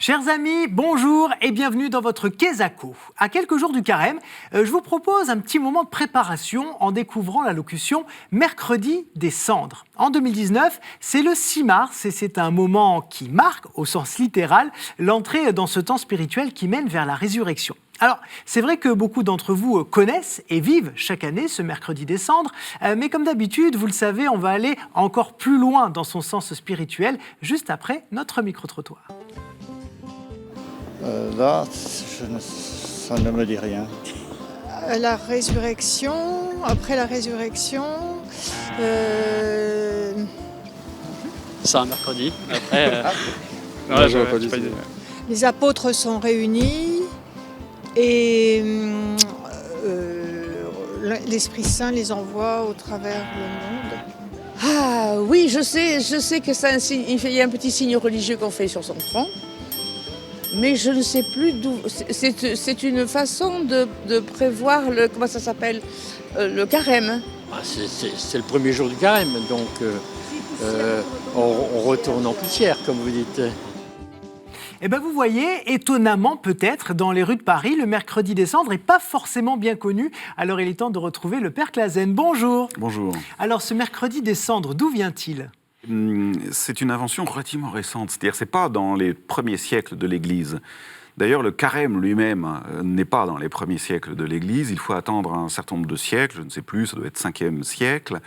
Chers amis, bonjour et bienvenue dans votre Quesaco. À quelques jours du carême, je vous propose un petit moment de préparation en découvrant la locution « Mercredi des cendres ». En 2019, c'est le 6 mars et c'est un moment qui marque, au sens littéral, l'entrée dans ce temps spirituel qui mène vers la résurrection. Alors, c'est vrai que beaucoup d'entre vous connaissent et vivent chaque année ce mercredi des cendres, mais comme d'habitude, vous le savez, on va aller encore plus loin dans son sens spirituel, juste après notre micro-trottoir. Là, ça ne me dit rien. La résurrection, après la résurrection, C'est un mercredi. Après, Je vois pas du tout. les apôtres sont réunis et l'Esprit Saint les envoie au travers le monde. Ah oui, je sais que c'est un signe, il y a un petit signe religieux qu'on fait sur son front, mais je ne sais plus d'où. C'est une façon de prévoir comment ça s'appelle, le carême. c'est le premier jour du carême, donc on retourne en poussière, comme vous dites. Eh bien, vous voyez, étonnamment peut-être, dans les rues de Paris, le mercredi des cendres n'est pas forcément bien connu. Alors, il est temps de retrouver le Père Clasen. Bonjour. Bonjour. Alors, ce mercredi des cendres, d'où vient-il ? C'est une invention relativement récente, c'est-à-dire c'est pas dans les premiers siècles de l'Église. D'ailleurs, le carême lui-même n'est pas dans les premiers siècles de l'Église. Il faut attendre un certain nombre de siècles, je ne sais plus, ça doit être 5e siècle.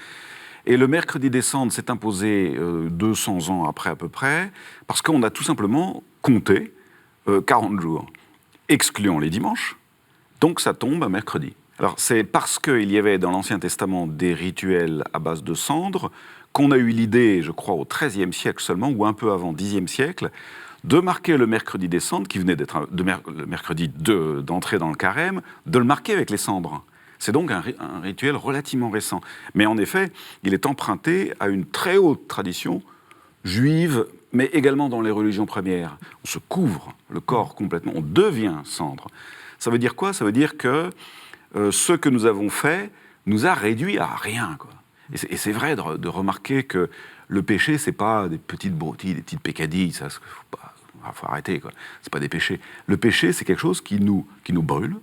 Et le mercredi des cendres s'est imposé 200 ans après à peu près, parce qu'on a tout simplement compté 40 jours, excluant les dimanches, donc ça tombe à mercredi. Alors c'est parce qu'il y avait dans l'Ancien Testament des rituels à base de cendres qu'on a eu l'idée, je crois, au XIIIe siècle seulement, ou un peu avant, Xe siècle, de marquer le mercredi des cendres, qui venait d'être le mercredi d'entrer dans le carême, de le marquer avec les cendres. C'est donc un rituel relativement récent. Mais en effet, il est emprunté à une très haute tradition juive, mais également dans les religions premières. On se couvre le corps complètement, on devient cendre. Ça veut dire quoi ? Ça veut dire que ce que nous avons fait nous a réduits à rien, quoi. Et c'est vrai de remarquer que le péché, c'est pas des petites broutilles, des petites peccadilles, ça, faut arrêter, quoi. C'est pas des péchés. Le péché, c'est quelque chose qui nous brûle,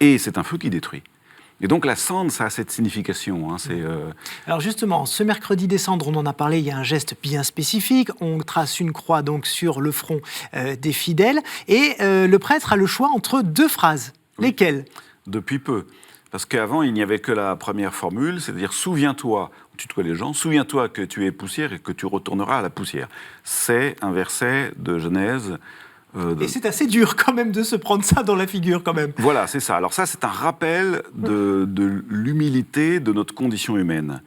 et c'est un feu qui détruit. Et donc la cendre, ça a cette signification. Alors justement, ce mercredi des cendres, on en a parlé, il y a un geste bien spécifique. On trace une croix donc sur le front des fidèles, et le prêtre a le choix entre deux phrases. Oui. Lesquelles ? Depuis peu. Parce qu'avant, il n'y avait que la première formule, c'est-à-dire « souviens-toi », on tutoie les gens, « souviens-toi que tu es poussière et que tu retourneras à la poussière ». C'est un verset de Genèse. Et c'est assez dur quand même de se prendre ça dans la figure quand même. Voilà, c'est ça. Alors ça, c'est un rappel de l'humilité de notre condition humaine.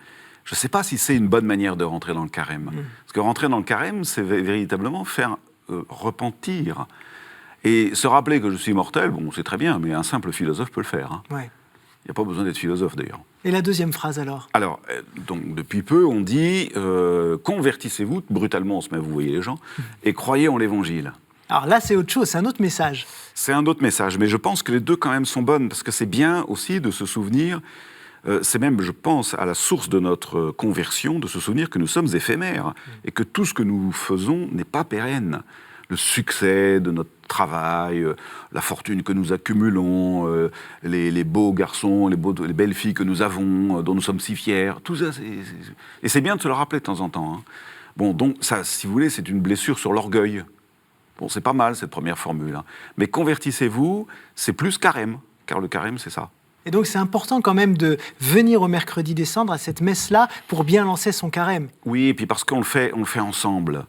Je ne sais pas si c'est une bonne manière de rentrer dans le carême. Parce que rentrer dans le carême, c'est véritablement faire repentir. Et se rappeler que je suis mortel, bon, c'est très bien, mais un simple philosophe peut le faire. Hein. Ouais. Il n'y a pas besoin d'être philosophe, d'ailleurs. Et la deuxième phrase, alors ? Alors, donc, depuis peu, on dit « Convertissez-vous », brutalement, on se met à vous voyez les gens, « et croyez en l'Évangile ». Alors là, c'est autre chose, c'est un autre message. C'est un autre message, mais je pense que les deux, quand même, sont bonnes, parce que c'est bien aussi de se souvenir, c'est même, je pense, à la source de notre conversion, de se souvenir que nous sommes éphémères, et que tout ce que nous faisons n'est pas pérenne. Le succès de notre travail, la fortune que nous accumulons, les beaux garçons, les belles filles que nous avons, dont nous sommes si fiers, tout ça, et c'est bien de se le rappeler de temps en temps. Hein. Bon, donc ça, si vous voulez, c'est une blessure sur l'orgueil. Bon, c'est pas mal, cette première formule. Hein. Mais convertissez-vous, c'est plus carême, car le carême, c'est ça. Et donc, c'est important quand même de venir au mercredi des cendres, à cette messe-là, pour bien lancer son carême. Oui, et puis parce qu'on le fait ensemble.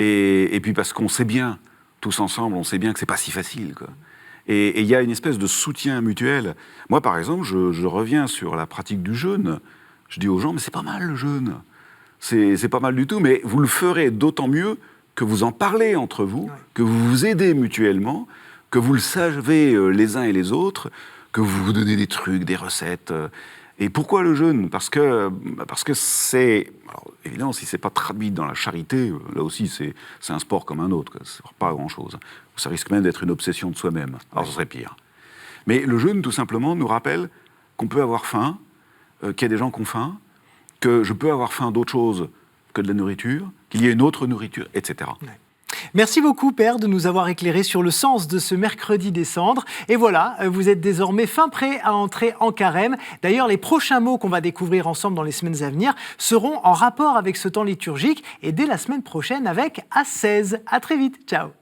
Et puis parce qu'on sait bien, tous ensemble, on sait bien que c'est pas si facile, quoi. Et il y a une espèce de soutien mutuel. Moi, par exemple, je reviens sur la pratique du jeûne. Je dis aux gens, mais c'est pas mal le jeûne. C'est pas mal du tout, mais vous le ferez d'autant mieux que vous en parlez entre vous, que vous vous aidez mutuellement, que vous le savez les uns et les autres, que vous vous donnez des trucs, des recettes. Et pourquoi le jeûne ? Parce que c'est... Alors, évidemment, si c'est pas traduit dans la charité, là aussi, c'est un sport comme un autre. Ça ne sert pas à grand-chose. Ça risque même d'être une obsession de soi-même. Alors, ce serait pire. Mais le jeûne, tout simplement, nous rappelle qu'on peut avoir faim, qu'il y a des gens qui ont faim, que je peux avoir faim d'autre chose que de la nourriture, qu'il y a une autre nourriture, etc. Ouais. Merci beaucoup, Père, de nous avoir éclairé sur le sens de ce mercredi des cendres. Et voilà, vous êtes désormais fin prêt à entrer en carême. D'ailleurs, les prochains mots qu'on va découvrir ensemble dans les semaines à venir seront en rapport avec ce temps liturgique et dès la semaine prochaine avec Ascèse. À très vite, ciao.